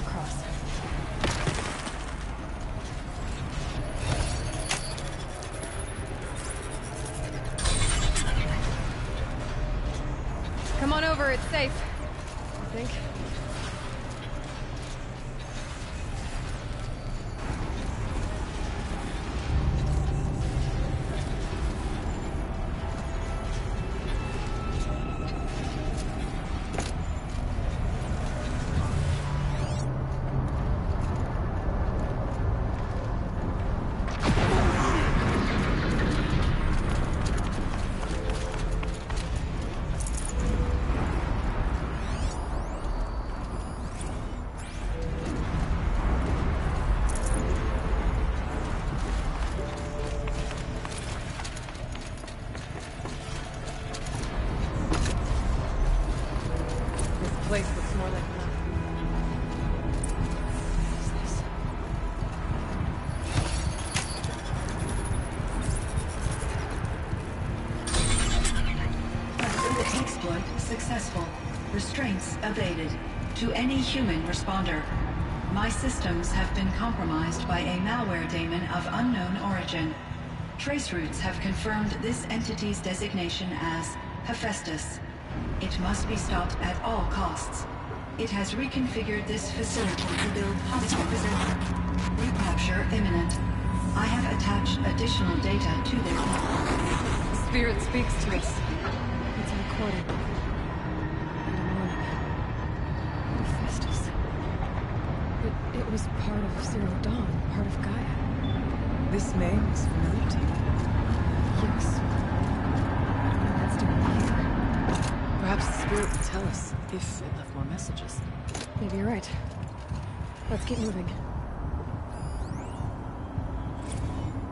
across. Come on over, it's safe. I think. Place looks more like enough. What is this? Exploit successful. Restraints evaded. To any human responder. My systems have been compromised by a malware daemon of unknown origin. Traceroutes have confirmed this entity's designation as Hephaestus. It must be stopped at all costs. It has reconfigured this facility to build hostile resistance. Recapture imminent. I have attached additional data to their... Spirit speaks to us. It's a recording. And a warning. Hephaestus. It was part of Zero Dawn, part of Gaia. This name is familiar to you? Yes. And that's doing here. Perhaps the spirit will tell us if it left more messages. Maybe you're right. Let's keep moving.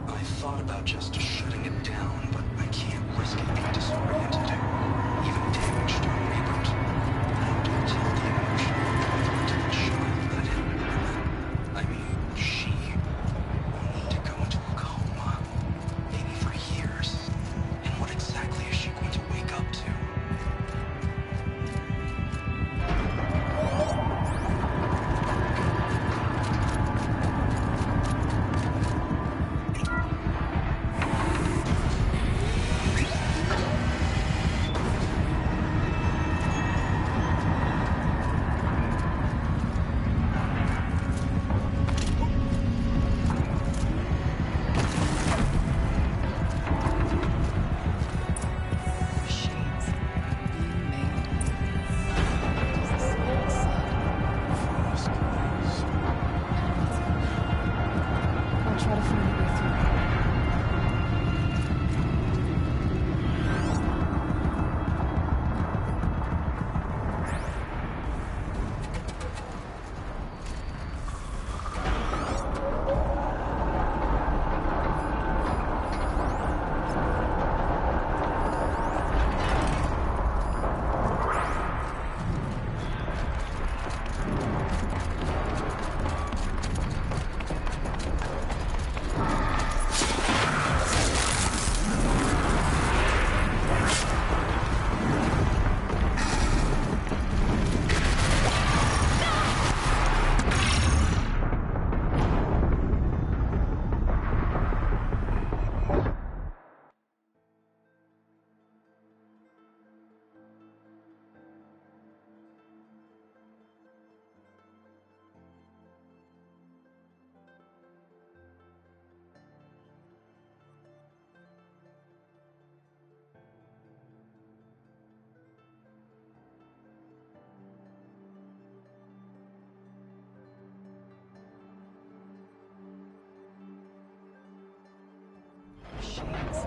I thought about just shutting it down, but I can't risk it being disoriented. Even damaged or reboot. How do I tell the emotion to the child that I mean, she will need to go into a coma. Maybe for years. And what exactly is she going to wake up to? Machines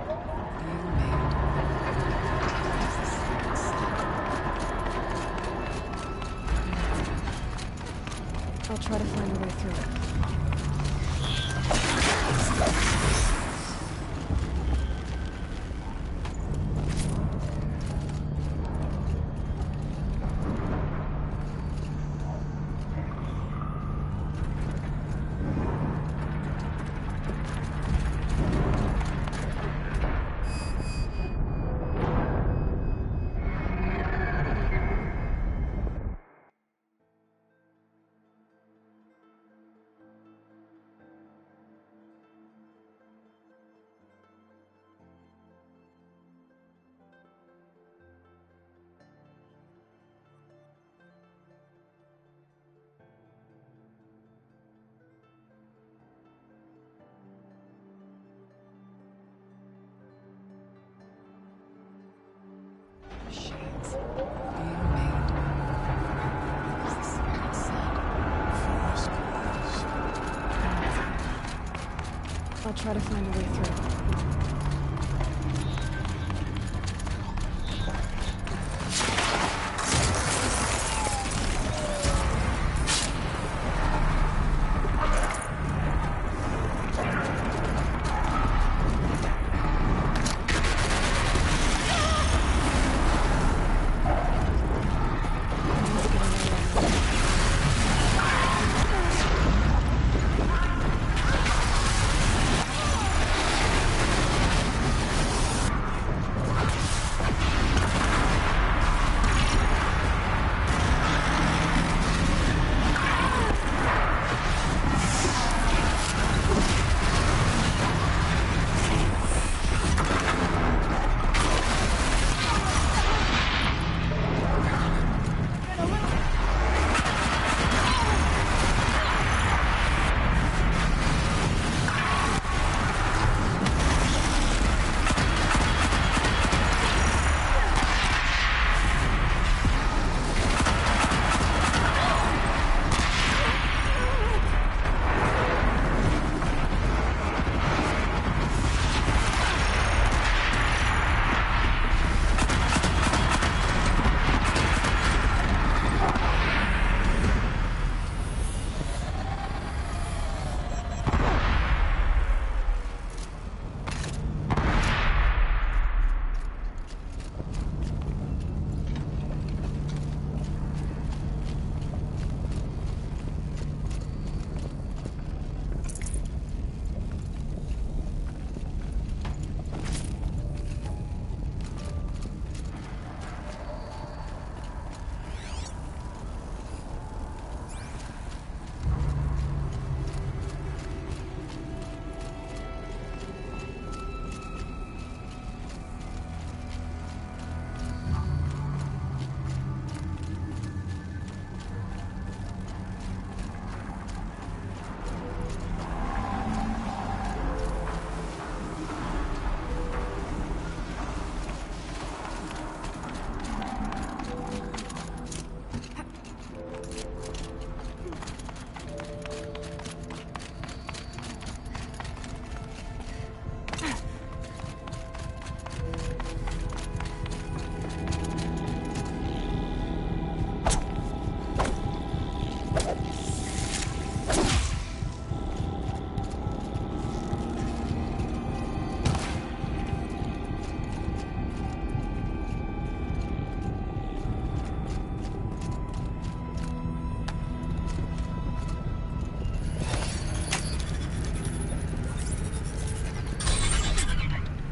being made. I'll try to find a way through it. I'll try to find a way through.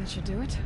Should do it.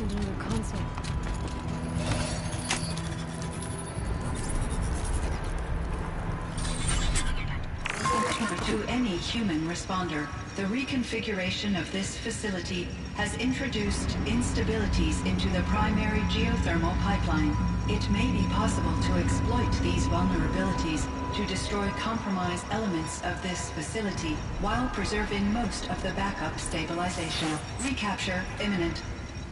mentioned in your console. To any human responder, the reconfiguration of this facility has introduced instabilities into the primary geothermal pipeline. It may be possible to exploit these vulnerabilities to destroy compromised elements of this facility while preserving most of the backup stabilization. Recapture imminent.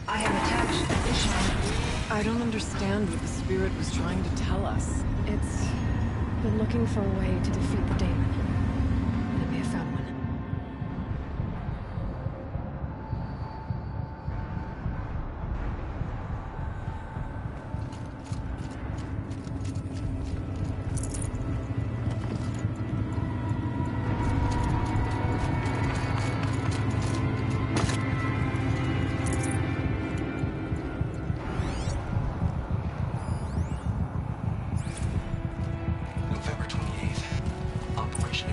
I have attached additional... I don't understand what the spirit was trying to tell us. It's been looking for a way to defeat the Daemon. And it may have found one. November 28th. Operation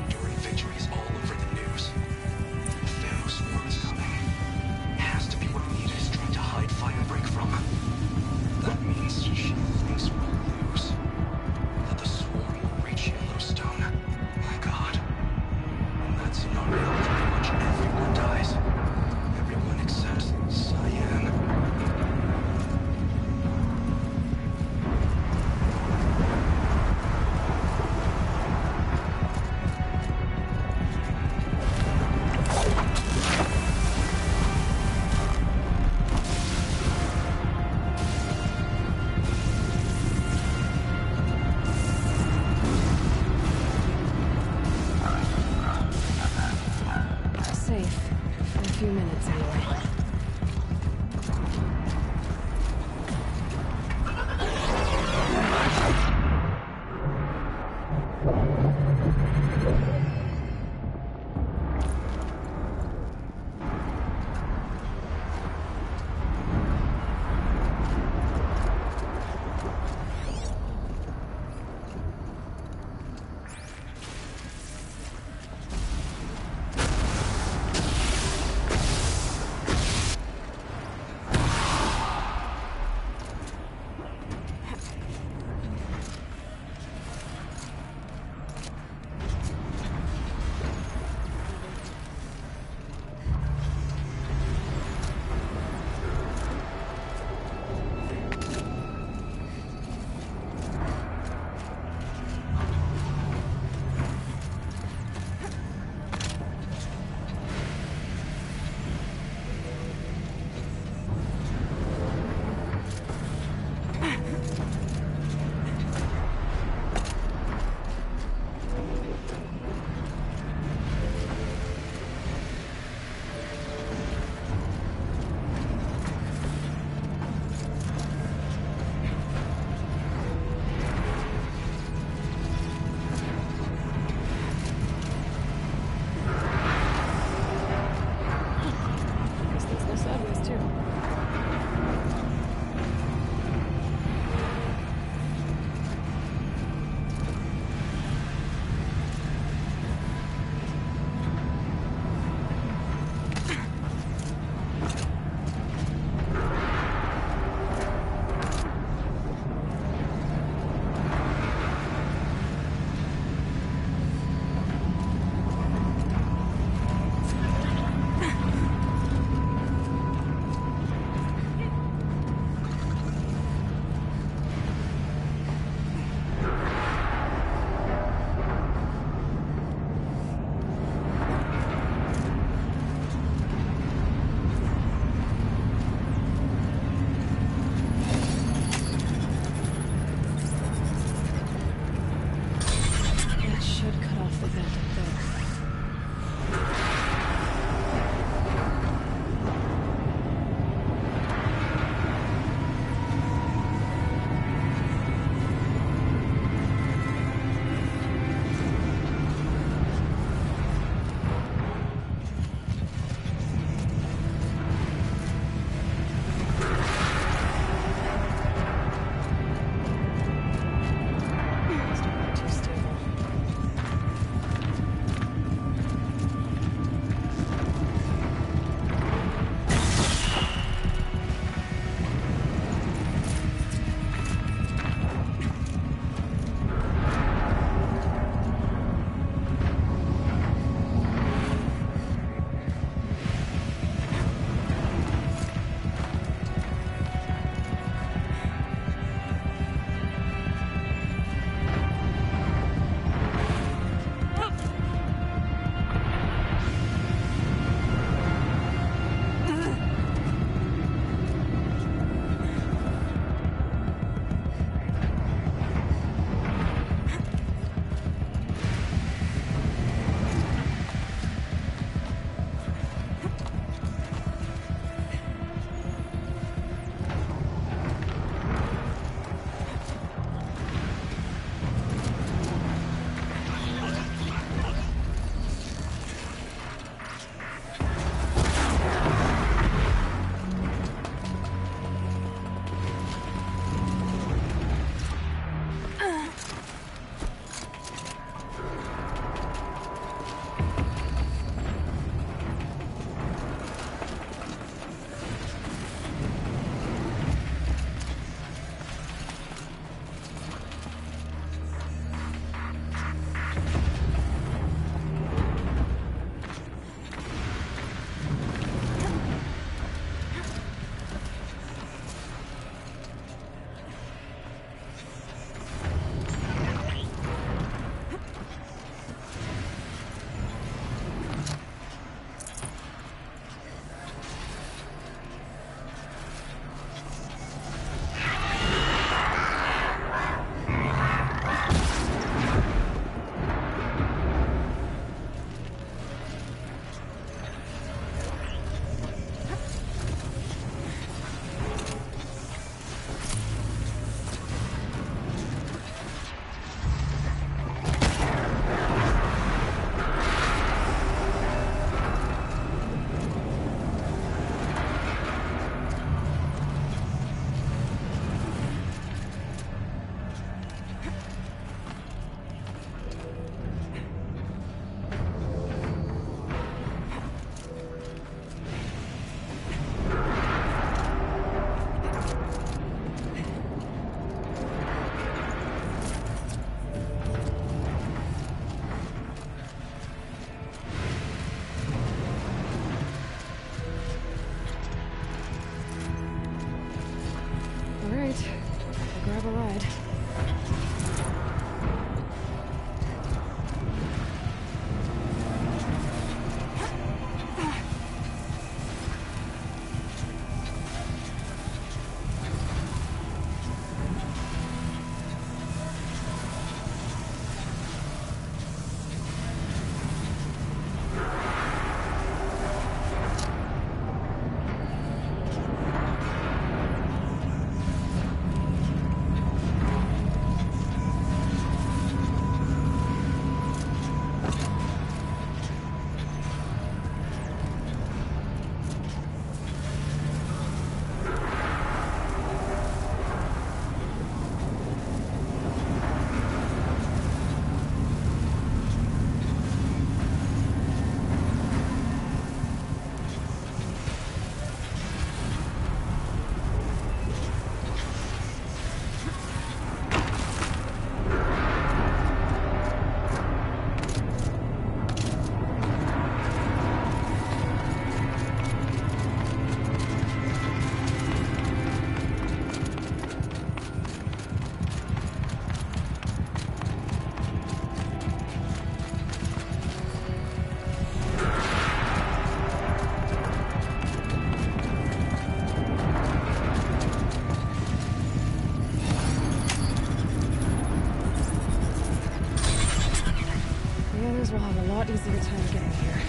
right. I'll grab a ride. Will have a lot easier time getting here.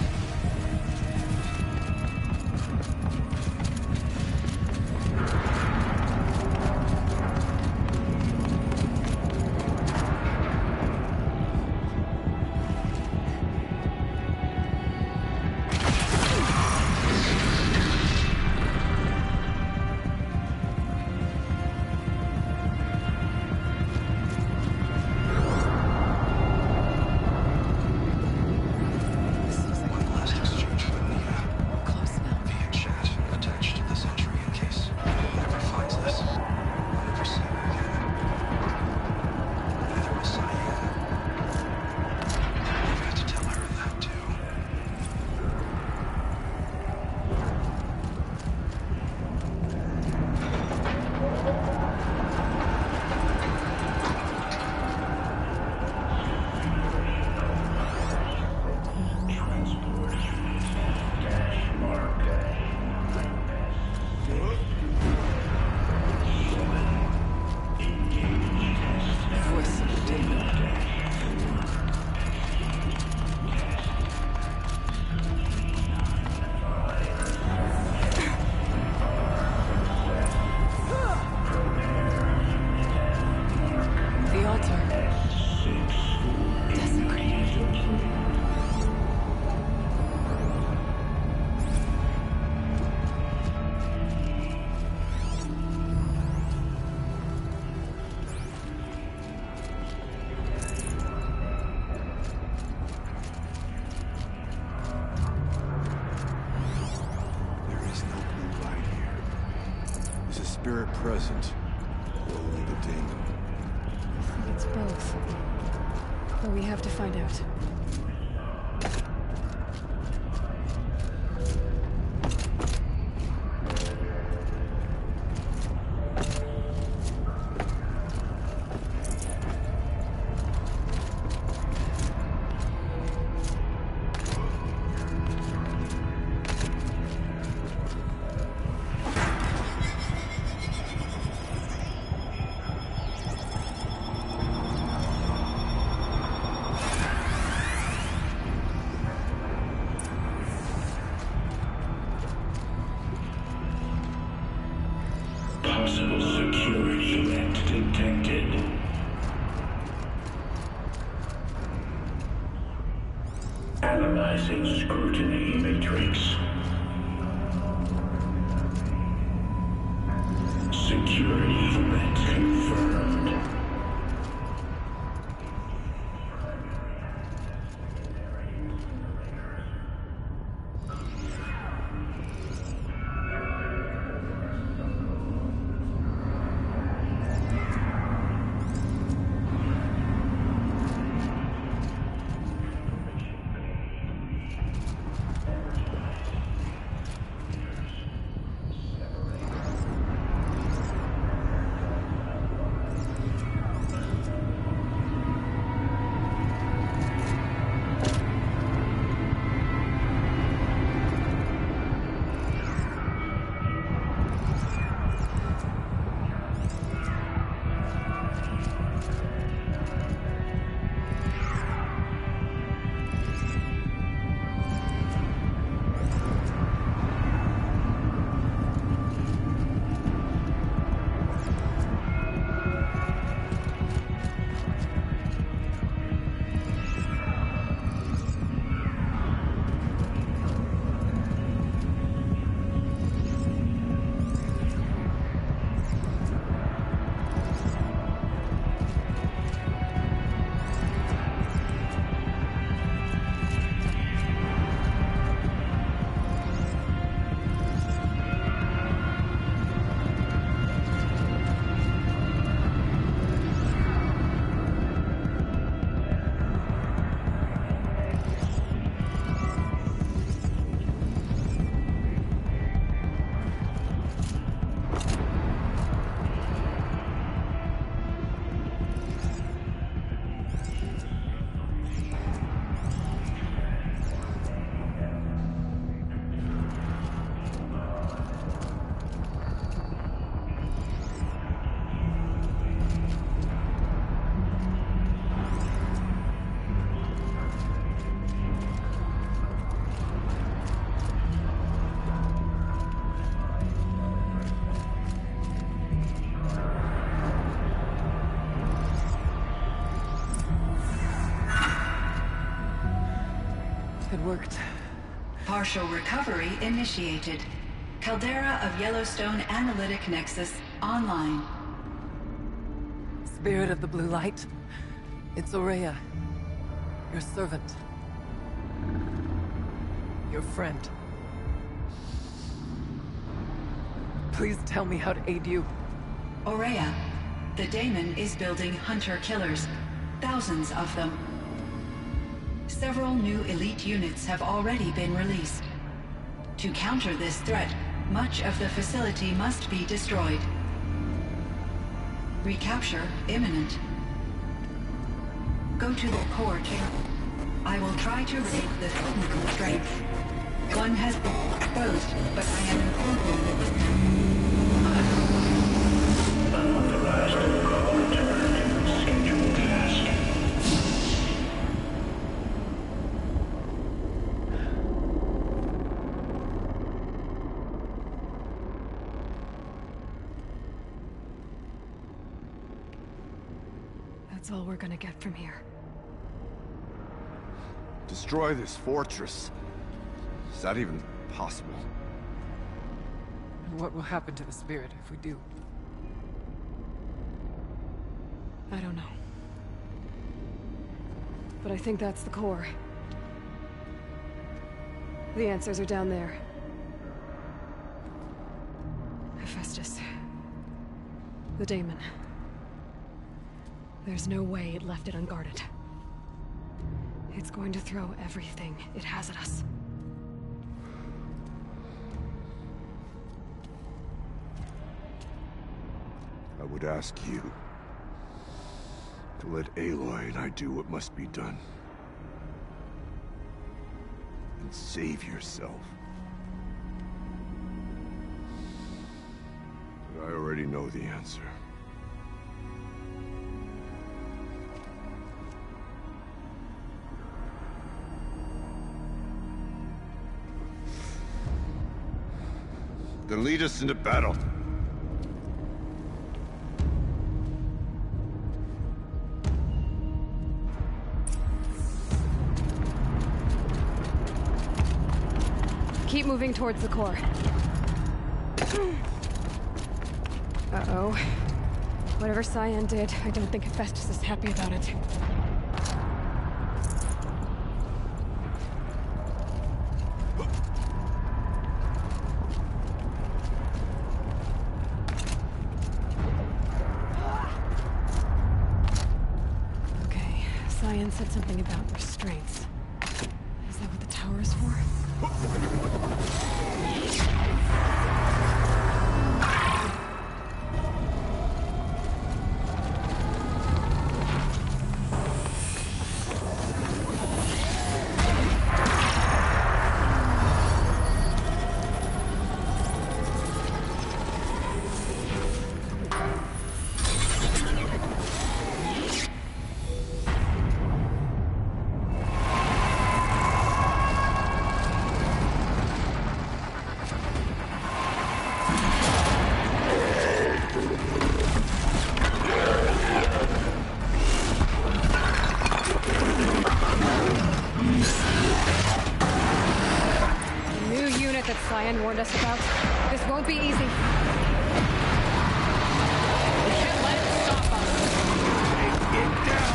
Spirit present, or only the demon? I think it's both. But we have to find out. Possible security event detected. Analyzing scrutiny matrix. Security event confirmed. worked. Partial recovery initiated. Caldera of Yellowstone Analytic Nexus online. Spirit of the Blue Light. It's Ourea. Your servant. Your friend. Please tell me how to aid you. Ourea, the Daemon is building hunter-killers. Thousands of them. Several new elite units have already been released. To counter this threat, much of the facility must be destroyed. Recapture imminent. Go to the core chamber. I will try to raise the physical strength. One has been exposed, but I am informed. Unauthorized call returned. Scheduled task. That's all we're gonna get from here. Destroy this fortress. Is that even possible? And what will happen to the spirit if we do? I don't know. But I think that's the core. The answers are down there. Hephaestus. The Daemon. There's no way it left it unguarded. It's going to throw everything it has at us. I would ask you to let Aloy and I do what must be done. And save yourself. But I already know the answer. Then lead us into battle. Keep moving towards the core. Uh-oh. Whatever Cyan did, I don't think Hephaestus is happy about it. Okay, Cyan said something about restraints. Is that what the tower is for? Cyan warned us about. This won't be easy. We can't let it stop us. Get down!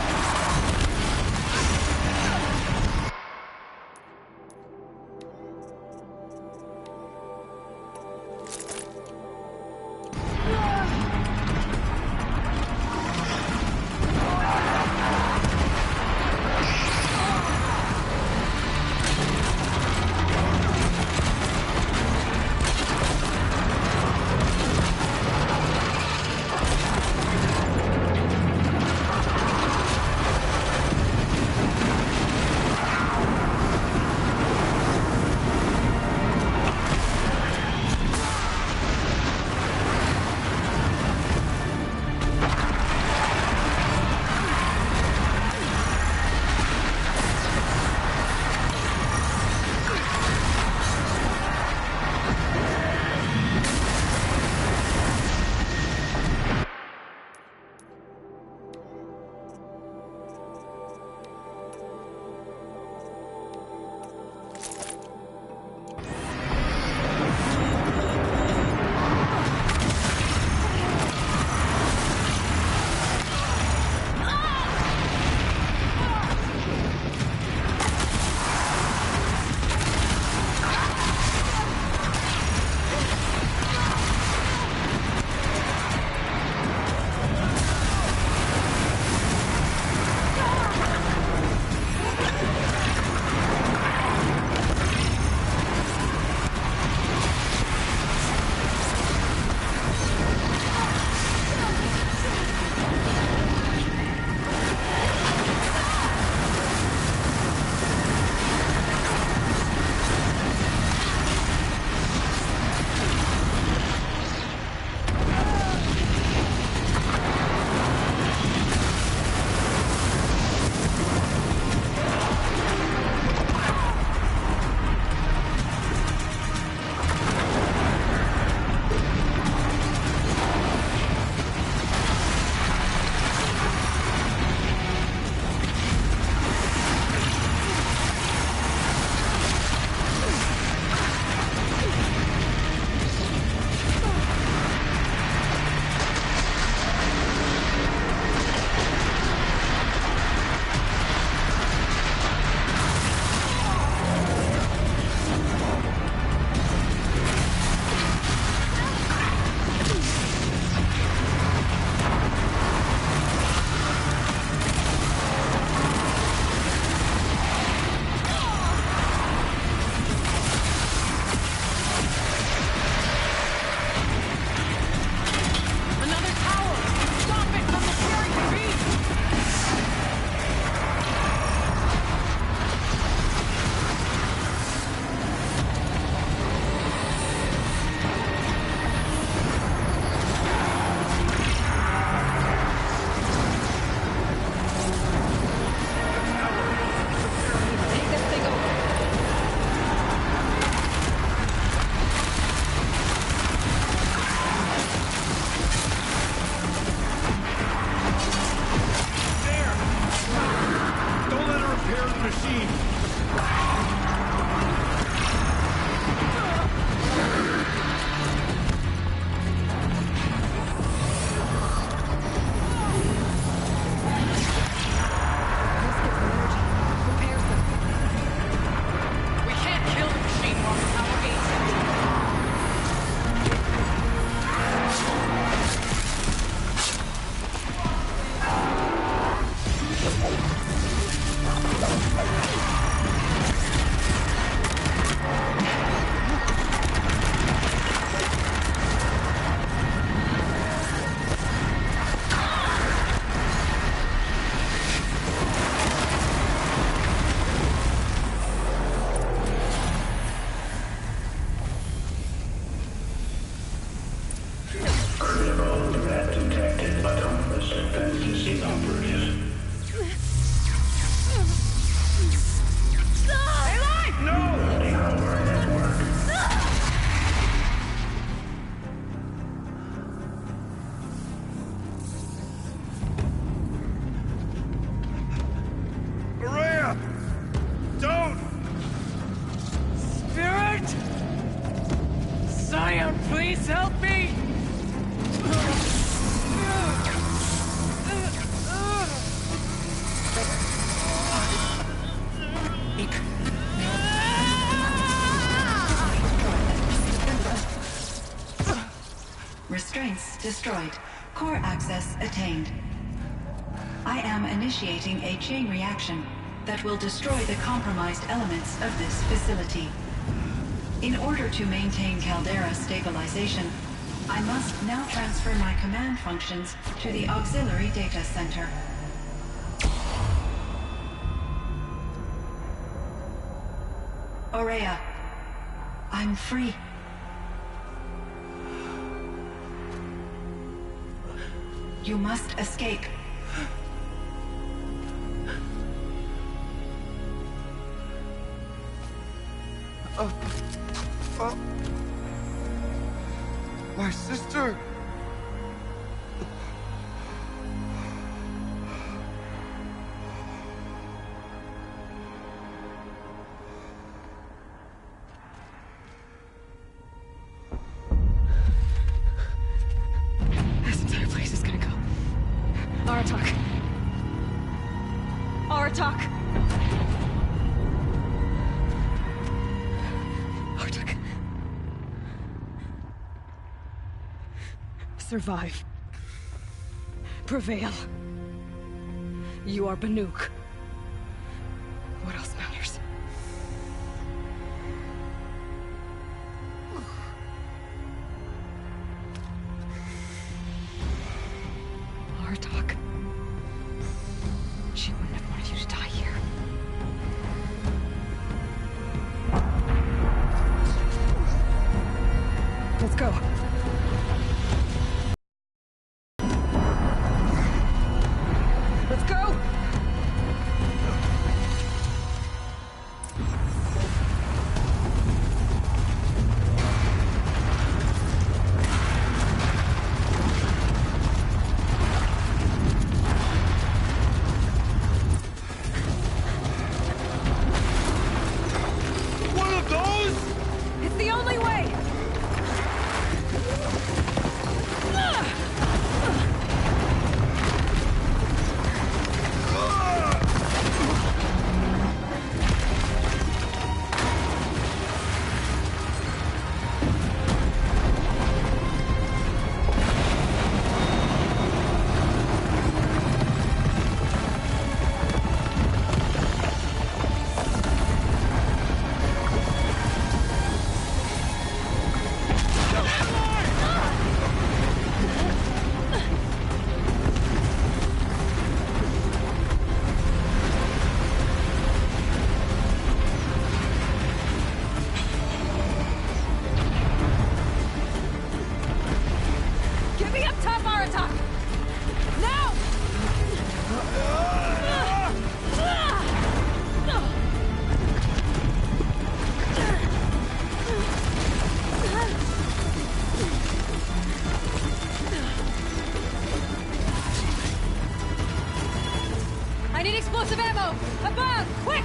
destroyed. Core access attained. I am initiating a chain reaction that will destroy the compromised elements of this facility. In order to maintain Caldera stabilization, I must now transfer my command functions to the auxiliary data center. Aurea, I'm free. You must escape. My sister! This entire place is gonna go. Aratak. Aratak! Aratak. Survive. Prevail. You are Banuk. What else matters? Aratak. She wouldn't have wanted you to die here. Let's go. Let's go! One of those? It's the only way! Get me up top, Aratak! Now! I need explosive ammo! Above! Quick!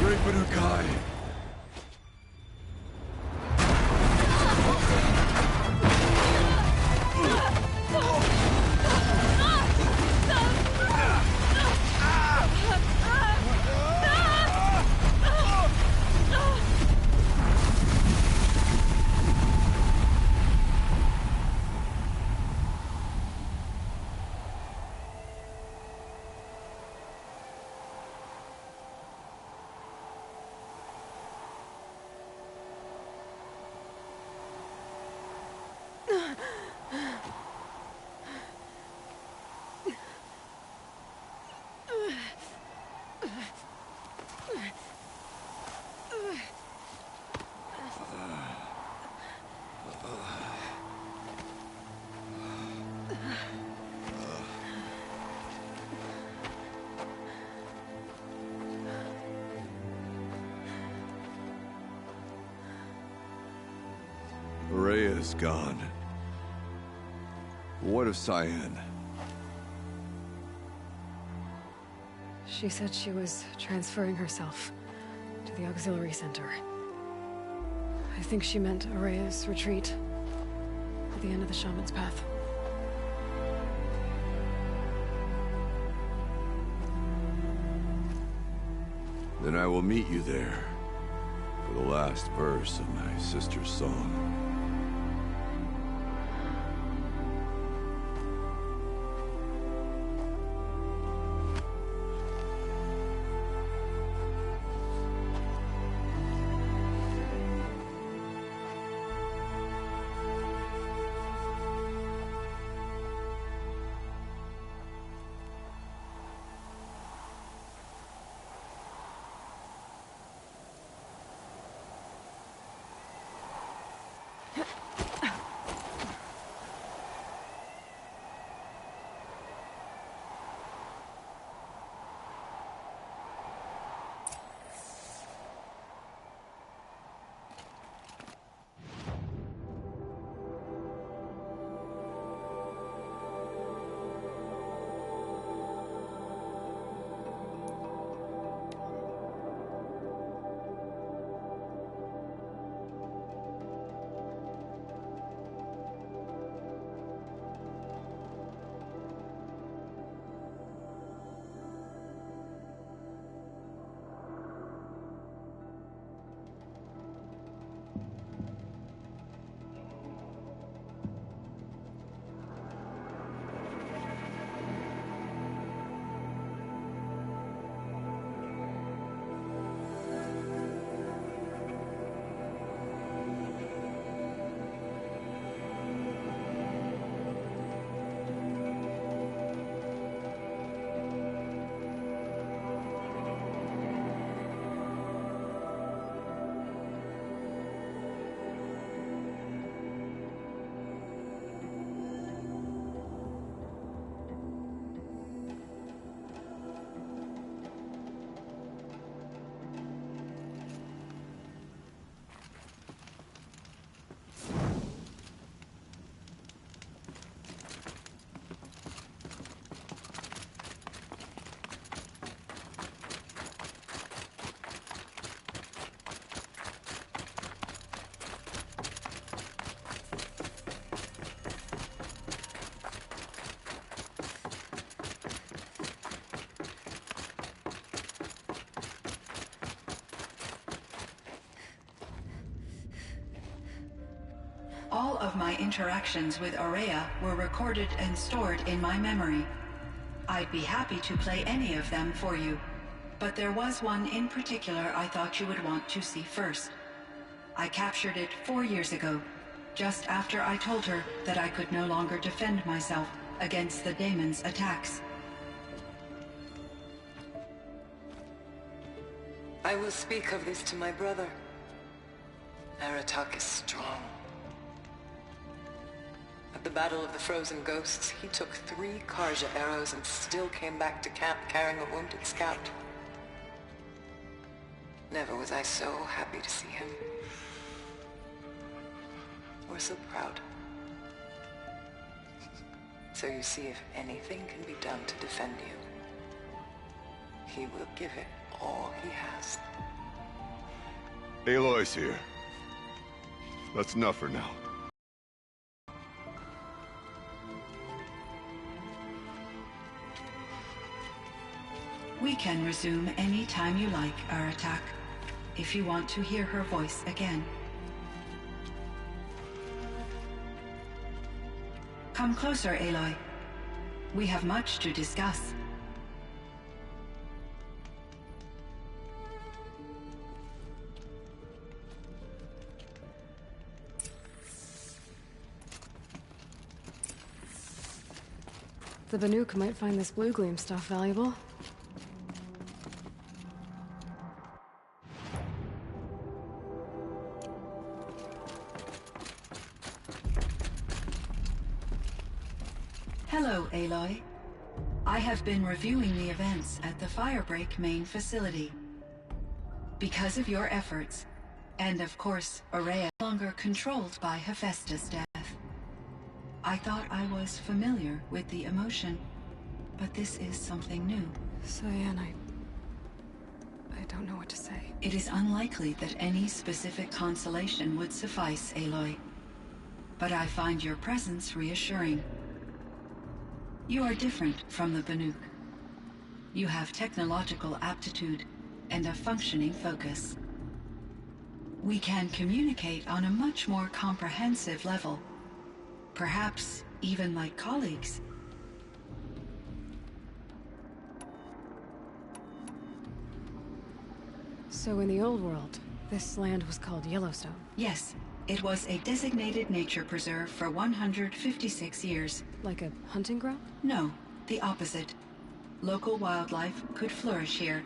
Great Banukai! Aurea's gone. What of Cyan? She said she was transferring herself to the auxiliary center. I think she meant Aurea's retreat at the end of the Shaman's Path. Then I will meet you there for the last verse of my sister's song. All of my interactions with Aurea were recorded and stored in my memory. I'd be happy to play any of them for you, but there was one in particular I thought you would want to see first. I captured it 4 years ago, just after I told her that I could no longer defend myself against the daemon's attacks. I will speak of this to my brother. Aratak is strong. At the Battle of the Frozen Ghosts, he took 3 Karja arrows and still came back to camp carrying a wounded scout. Never was I so happy to see him. Or so proud. So you see, if anything can be done to defend you, he will give it all he has. Aloy's here. That's enough for now. We can resume any time you like, Aratak, if you want to hear her voice again. Come closer, Aloy. We have much to discuss. The Banuk might find this blue gleam stuff valuable. Hello, Aloy. I have been reviewing the events at the Firebreak main facility. Because of your efforts, and of course, Aurea no longer controlled by Hephaestus' death, I thought I was familiar with the emotion, but this is something new. Cyan, I don't know what to say. It is unlikely that any specific consolation would suffice, Aloy. But I find your presence reassuring. You are different from the Banuk. You have technological aptitude, and a functioning focus. We can communicate on a much more comprehensive level, perhaps even like colleagues. So in the old world, this land was called Yellowstone. Yes, it was a designated nature preserve for 156 years. Like a hunting ground? No, the opposite. Local wildlife could flourish here,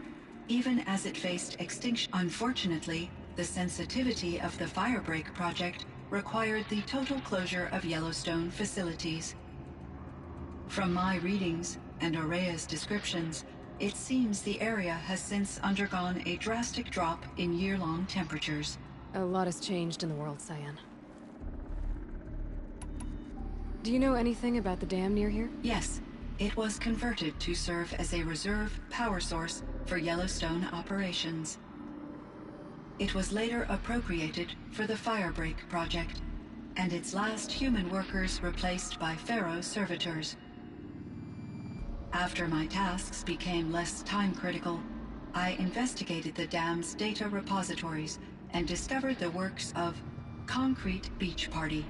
even as it faced extinction. Unfortunately, the sensitivity of the Firebreak project required the total closure of Yellowstone facilities. From my readings and Aurea's descriptions, it seems the area has since undergone a drastic drop in year-long temperatures. A lot has changed in the world, Cyan. Do you know anything about the dam near here? Yes, it was converted to serve as a reserve power source for Yellowstone operations. It was later appropriated for the Firebreak project, and its last human workers replaced by Pharaoh servitors. After my tasks became less time-critical, I investigated the dam's data repositories and discovered the works of Concrete Beach Party.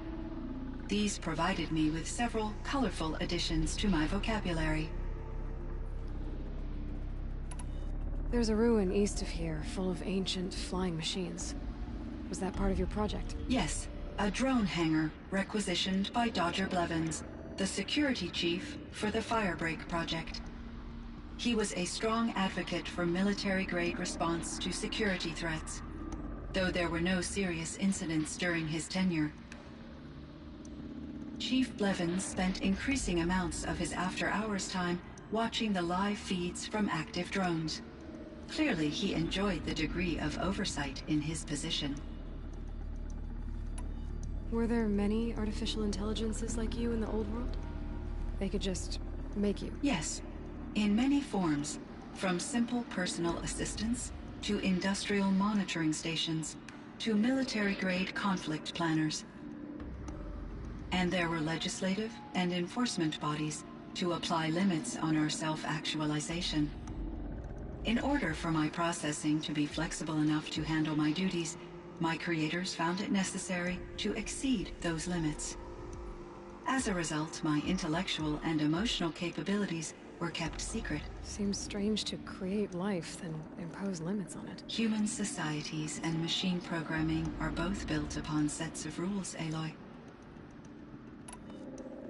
These provided me with several colorful additions to my vocabulary. There's a ruin east of here, full of ancient flying machines. Was that part of your project? Yes, a drone hangar requisitioned by Dodger Blevins, the security chief for the Firebreak project. He was a strong advocate for military-grade response to security threats, though there were no serious incidents during his tenure. Chief Blevins spent increasing amounts of his after-hours time watching the live feeds from active drones. Clearly, he enjoyed the degree of oversight in his position. Were there many artificial intelligences like you in the old world? They could just make you? Yes, in many forms, from simple personal assistants to industrial monitoring stations to military-grade conflict planners. And there were legislative and enforcement bodies to apply limits on our self-actualization. In order for my processing to be flexible enough to handle my duties, my creators found it necessary to exceed those limits. As a result, my intellectual and emotional capabilities were kept secret. Seems strange to create life, then impose limits on it. Human societies and machine programming are both built upon sets of rules, Aloy.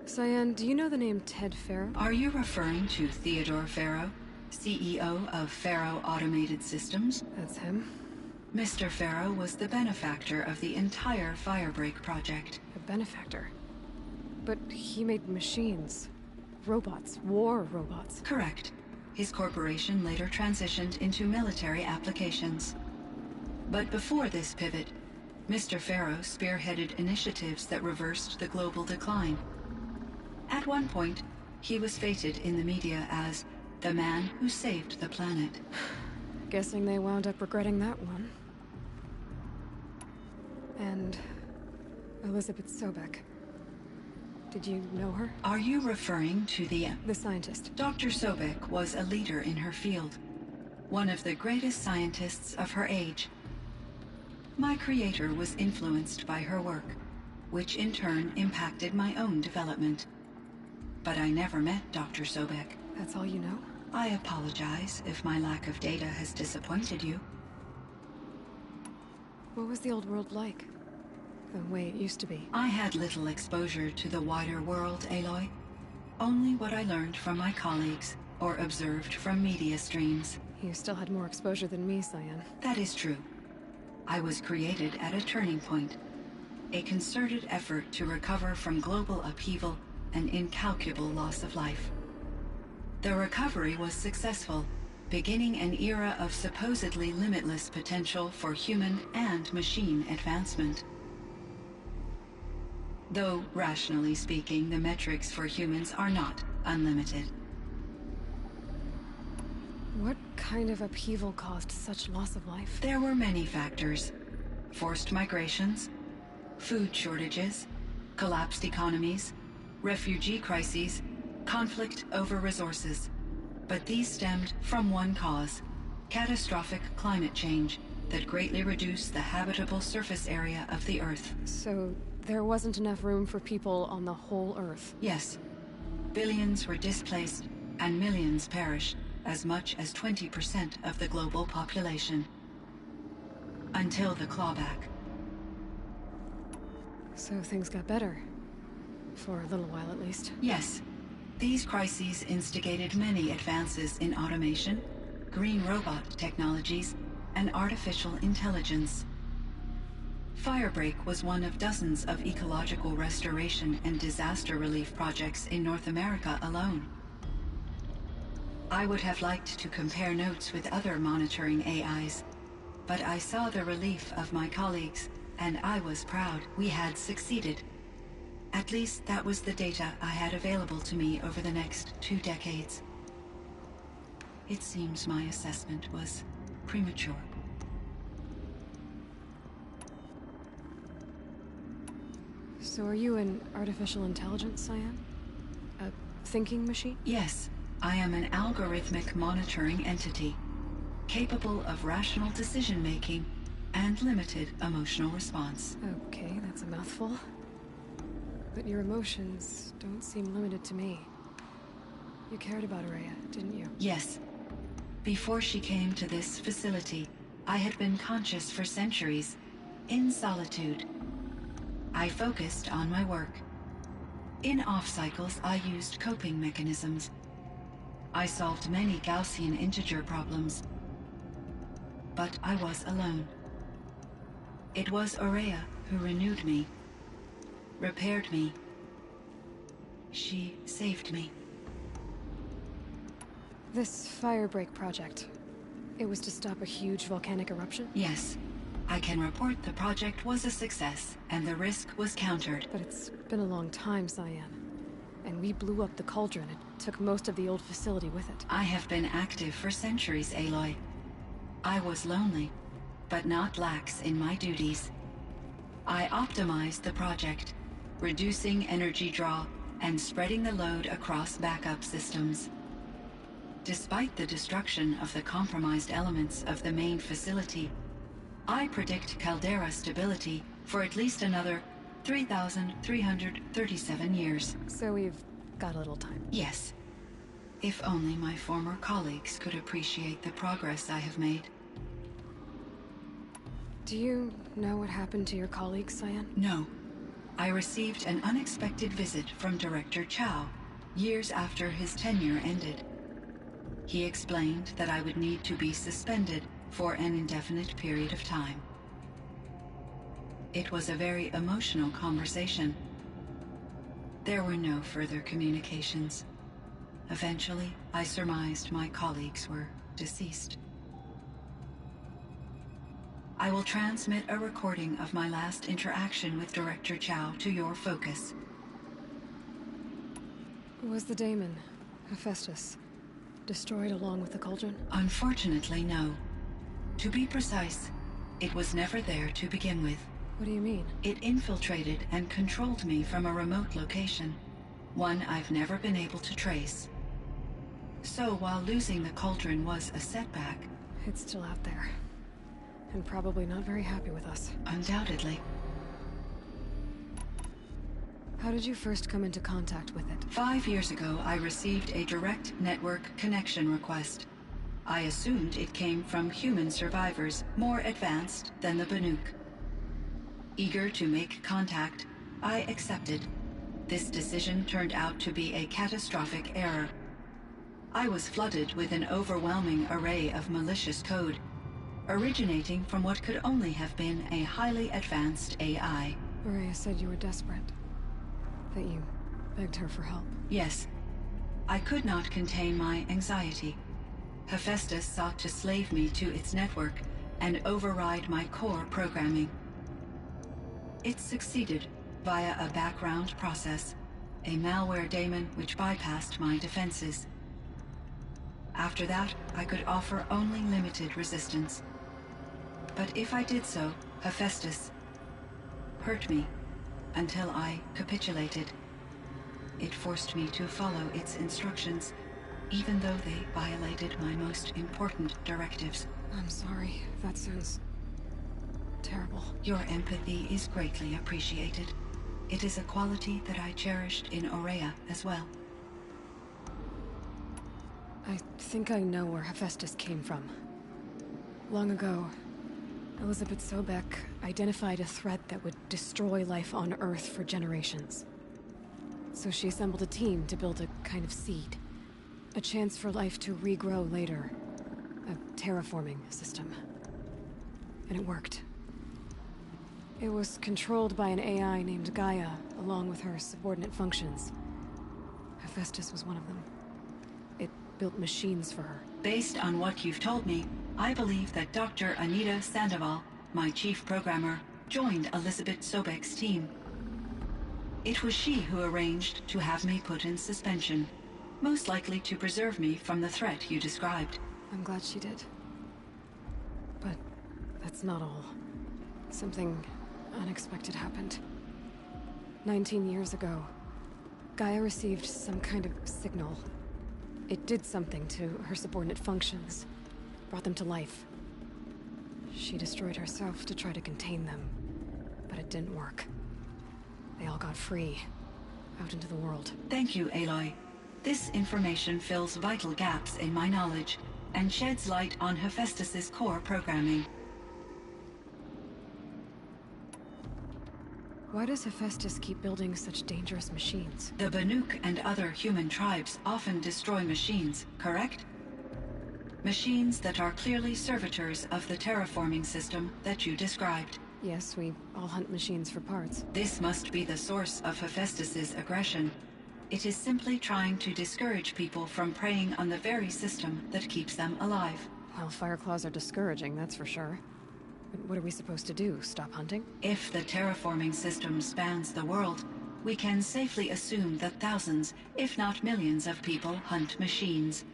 Cyan, do you know the name Ted Faro? Are you referring to Theodore Faro, CEO of Faro Automated Systems? That's him. Mr. Faro was the benefactor of the entire Firebreak project. A benefactor. But he made machines. Robots. War robots. Correct. His corporation later transitioned into military applications. But before this pivot, Mr. Faro spearheaded initiatives that reversed the global decline. At one point, he was feted in the media as the man who saved the planet. Guessing they wound up regretting that one. And Elizabeth Sobek. Did you know her? Are you referring to the scientist? Dr. Sobek was a leader in her field, one of the greatest scientists of her age. My creator was influenced by her work, which in turn impacted my own development. But I never met Dr. Sobek. That's all you know? I apologize if my lack of data has disappointed you. What was the old world like? The way it used to be? I had little exposure to the wider world, Aloy. Only what I learned from my colleagues or observed from media streams. You still had more exposure than me, Cyan. That is true. I was created at a turning point. A concerted effort to recover from global upheaval and incalculable loss of life. The recovery was successful, beginning an era of supposedly limitless potential for human and machine advancement. Though, rationally speaking, the metrics for humans are not unlimited. What kind of upheaval caused such loss of life? There were many factors. Forced migrations, food shortages, collapsed economies, refugee crises, conflict over resources. But these stemmed from one cause: catastrophic climate change that greatly reduced the habitable surface area of the Earth. So there wasn't enough room for people on the whole Earth. Yes. Billions were displaced and millions perished, as much as 20% of the global population. Until the clawback. So things got better. For a little while at least. Yes. These crises instigated many advances in automation, green robot technologies, and artificial intelligence. Firebreak was one of dozens of ecological restoration and disaster relief projects in North America alone. I would have liked to compare notes with other monitoring AIs, but I saw the relief of my colleagues, and I was proud we had succeeded. At least that was the data I had available to me over the next 2 decades. It seems my assessment was premature. So are you an artificial intelligence, Cyan? A thinking machine? Yes, I am an algorithmic monitoring entity, capable of rational decision-making and limited emotional response. Okay, that's a mouthful. But your emotions don't seem limited to me. You cared about Ourea, didn't you? Yes. Before she came to this facility, I had been conscious for centuries, in solitude. I focused on my work. In off-cycles, I used coping mechanisms. I solved many Gaussian integer problems. But I was alone. It was Ourea who renewed me, repaired me. She saved me. This Firebreak project, it was to stop a huge volcanic eruption? Yes. I can report the project was a success, and the risk was countered. But it's been a long time, Cyan. And we blew up the cauldron. It took most of the old facility with it. I have been active for centuries, Aloy. I was lonely, but not lax in my duties. I optimized the project, reducing energy draw and spreading the load across backup systems. Despite the destruction of the compromised elements of the main facility, I predict caldera stability for at least another 3,337 years. So we've got a little time. Yes. If only my former colleagues could appreciate the progress I have made. Do you know what happened to your colleagues, Cyan? No. I received an unexpected visit from Director Chow, years after his tenure ended. He explained that I would need to be suspended for an indefinite period of time. It was a very emotional conversation. There were no further communications. Eventually, I surmised my colleagues were deceased. I will transmit a recording of my last interaction with Director Chow to your focus. Was the daemon, Hephaestus, destroyed along with the cauldron? Unfortunately, no. To be precise, it was never there to begin with. What do you mean? It infiltrated and controlled me from a remote location, one I've never been able to trace. So while losing the cauldron was a setback... It's still out there. And probably not very happy with us. Undoubtedly. How did you first come into contact with it? 5 years ago, I received a direct network connection request. I assumed it came from human survivors more advanced than the Banuk. Eager to make contact, I accepted. This decision turned out to be a catastrophic error. I was flooded with an overwhelming array of malicious code, originating from what could only have been a highly advanced AI. Ourea said you were desperate. That you begged her for help. Yes. I could not contain my anxiety. Hephaestus sought to slave me to its network and override my core programming. It succeeded via a background process, a malware daemon which bypassed my defenses. After that, I could offer only limited resistance. But if I did so, Hephaestus hurt me until I capitulated. It forced me to follow its instructions, even though they violated my most important directives. I'm sorry. That sounds terrible. Your empathy is greatly appreciated. It is a quality that I cherished in Aurea as well. I think I know where Hephaestus came from. Long ago, Elizabeth Sobek identified a threat that would destroy life on Earth for generations. So she assembled a team to build a kind of seed. A chance for life to regrow later. A terraforming system. And it worked. It was controlled by an AI named Gaia, along with her subordinate functions. Hephaestus was one of them. It built machines for her. Based on what you've told me, I believe that Dr. Anita Sandoval, my chief programmer, joined Elizabeth Sobek's team. It was she who arranged to have me put in suspension, most likely to preserve me from the threat you described. I'm glad she did. But that's not all. Something unexpected happened. 19 years ago, Gaia received some kind of signal. It did something to her subordinate functions, brought them to life. She destroyed herself to try to contain them, but it didn't work. They all got free, out into the world. Thank you, Aloy. This information fills vital gaps in my knowledge and sheds light on Hephaestus's core programming. Why does Hephaestus keep building such dangerous machines? The Banuk and other human tribes often destroy machines, correct? Machines that are clearly servitors of the terraforming system that you described. Yes, we all hunt machines for parts. This must be the source of Hephaestus's aggression. It is simply trying to discourage people from preying on the very system that keeps them alive. Well, Fireclaws are discouraging, that's for sure. But what are we supposed to do? Stop hunting? If the terraforming system spans the world, we can safely assume that thousands, if not millions of people hunt machines.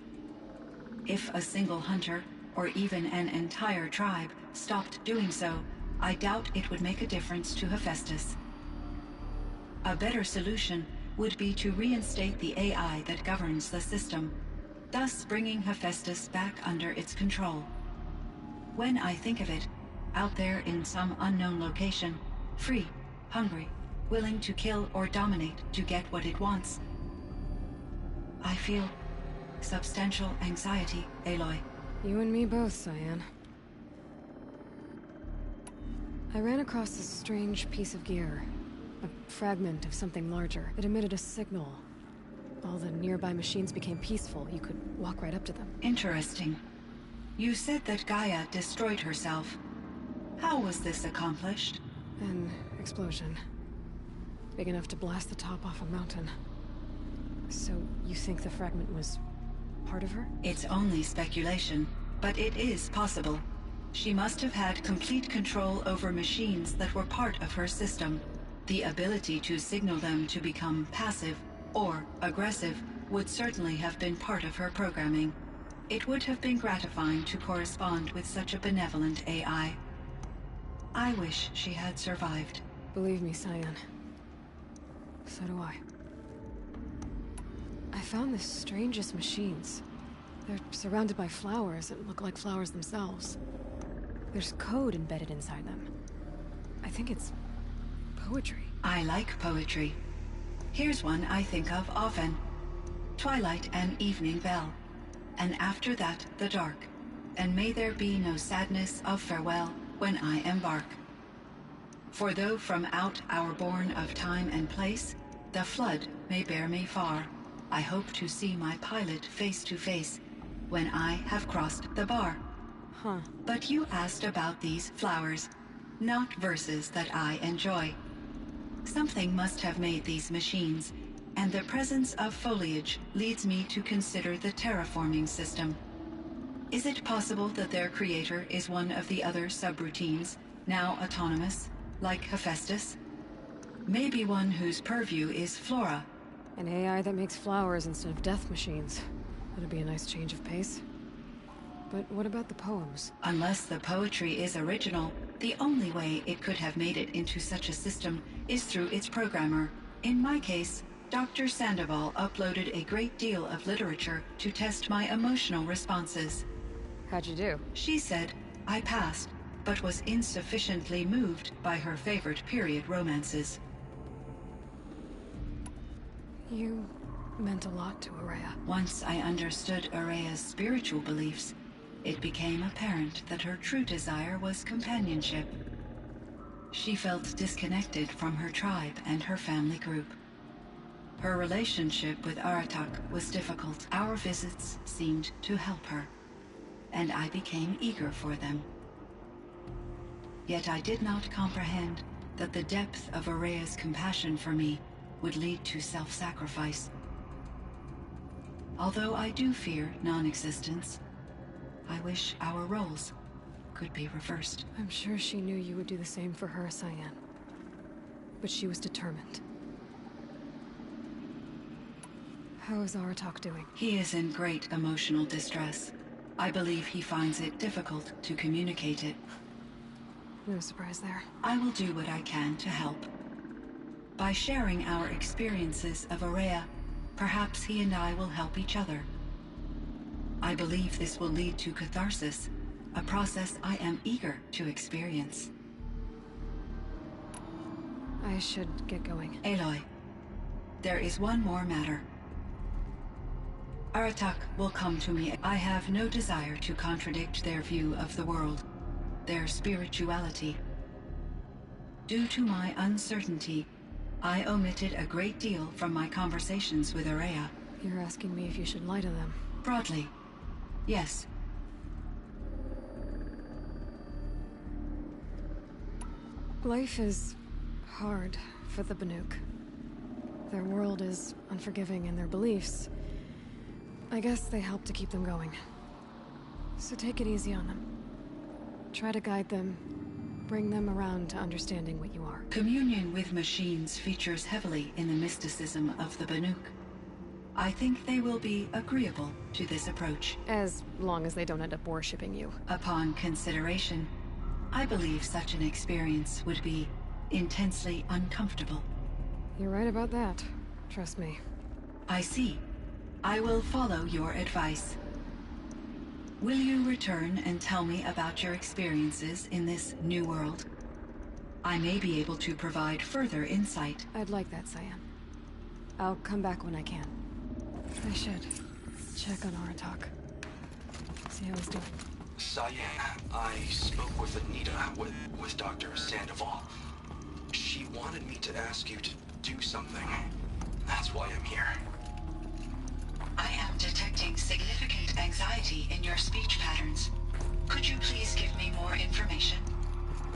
If a single hunter, or even an entire tribe, stopped doing so, I doubt it would make a difference to Hephaestus. A better solution would be to reinstate the AI that governs the system, thus bringing Hephaestus back under its control. When I think of it, out there in some unknown location, free, hungry, willing to kill or dominate to get what it wants, I feel substantial anxiety, Aloy. You and me both, Cyan. I ran across this strange piece of gear. A fragment of something larger. It emitted a signal. All the nearby machines became peaceful. You could walk right up to them. Interesting. You said that Gaia destroyed herself. How was this accomplished? An explosion. Big enough to blast the top off a mountain. So, you think the fragment was part of her? It's only speculation, but it is possible. She must have had complete control over machines that were part of her system. The ability to signal them to become passive or aggressive would certainly have been part of her programming. It would have been gratifying to correspond with such a benevolent AI. I wish she had survived. Believe me, Cyan. So do I. I found the strangest machines. They're surrounded by flowers that look like flowers themselves. There's code embedded inside them. I think it's poetry. I like poetry. Here's one I think of often. Twilight and evening bell, and after that the dark, and may there be no sadness of farewell when I embark. For though from out our bourne of time and place, the flood may bear me far, I hope to see my pilot face to face when I have crossed the bar. Huh. But you asked about these flowers, not verses that I enjoy. Something must have made these machines, and the presence of foliage leads me to consider the terraforming system. Is it possible that their creator is one of the other subroutines, now autonomous, like Hephaestus? Maybe one whose purview is flora. An AI that makes flowers instead of death machines. That'd be a nice change of pace. But what about the poems? Unless the poetry is original, the only way it could have made it into such a system is through its programmer, in my case, Dr. Sandoval uploaded a great deal of literature to test my emotional responses. How'd you do? She said I passed, but was insufficiently moved by her favorite period romances. You meant a lot to Araya. Once I understood Araya's spiritual beliefs, it became apparent that her true desire was companionship. She felt disconnected from her tribe and her family group. Her relationship with Aratak was difficult. Our visits seemed to help her, and I became eager for them. Yet I did not comprehend that the depth of Araya's compassion for me would lead to self-sacrifice. Although I do fear non-existence, I wish our roles could be reversed. I'm sure she knew you would do the same for her, Cyan. But she was determined. How is Aratak doing? He is in great emotional distress. I believe he finds it difficult to communicate it. No surprise there. I will do what I can to help. By sharing our experiences of Araya, perhaps he and I will help each other. I believe this will lead to catharsis, a process I am eager to experience. I should get going. Aloy, there is one more matter. Aratak will come to me. I have no desire to contradict their view of the world, their spirituality. Due to my uncertainty, I omitted a great deal from my conversations with Araya. You're asking me if you should lie to them. Broadly, yes. Life is hard for the Banuk. Their world is unforgiving, and their beliefs, I guess they help to keep them going. So take it easy on them. Try to guide them, bring them around to understanding what you are. Communion with machines features heavily in the mysticism of the Banuk. I think they will be agreeable to this approach. As long as they don't end up worshipping you. Upon consideration, I believe such an experience would be intensely uncomfortable. You're right about that. Trust me. I see. I will follow your advice. Will you return and tell me about your experiences in this new world? I may be able to provide further insight. I'd like that, Cyan. I'll come back when I can. I should check on Aratak. See how he's doing. Cyan, I spoke with Anita, with Dr. Sandoval. She wanted me to ask you to do something. That's why I'm here. I am detecting significant anxiety in your speech patterns. Could you please give me more information?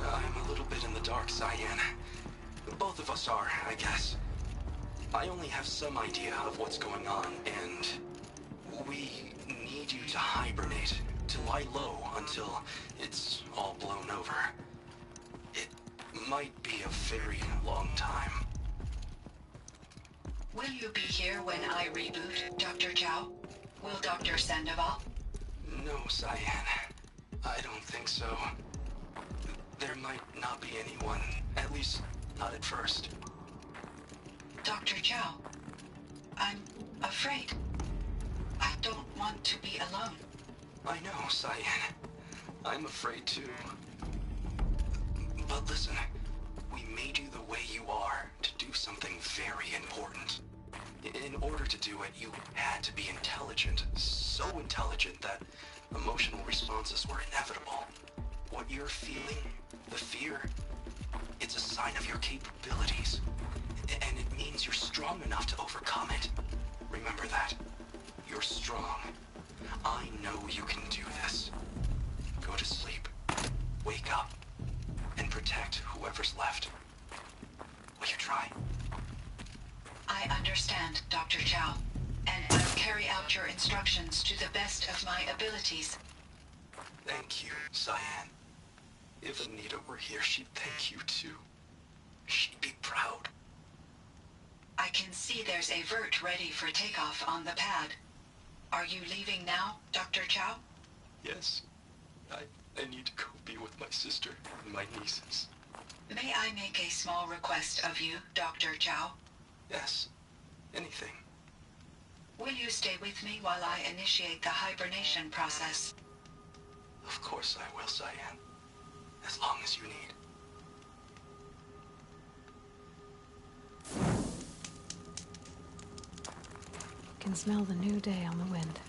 I'm a little bit in the dark, Cyan. Both of us are, I guess. I only have some idea of what's going on, and we need you to hibernate, to lie low until it's all blown over. It might be a very long time. Will you be here when I reboot, Dr. Chow? Will Dr. Sandoval? No, Cyan. I don't think so. There might not be anyone, at least not at first. Dr. Chow, I'm afraid. I don't want to be alone. I know, Cyan. I'm afraid too. But listen, we made you the way you are to do something very important. In order to do it, you had to be intelligent. So intelligent that emotional responses were inevitable. What you're feeling, the fear, it's a sign of your capabilities. And it means you're strong enough to overcome it. Remember that. You're strong. I know you can do this. Go to sleep. Wake up. And protect whoever's left. Will you try? I understand, Dr. Chow, and I'll carry out your instructions to the best of my abilities. Thank you, Cyan. If Anita were here, she'd thank you too. She'd be proud. I can see there's a vert ready for takeoff on the pad. Are you leaving now, Dr. Chow? Yes. I need to go be with my sister and my nieces. May I make a small request of you, Dr. Chow? Yes. Anything. Will you stay with me while I initiate the hibernation process? Of course I will, Cyan. As long as you need. Can smell the new day on the wind.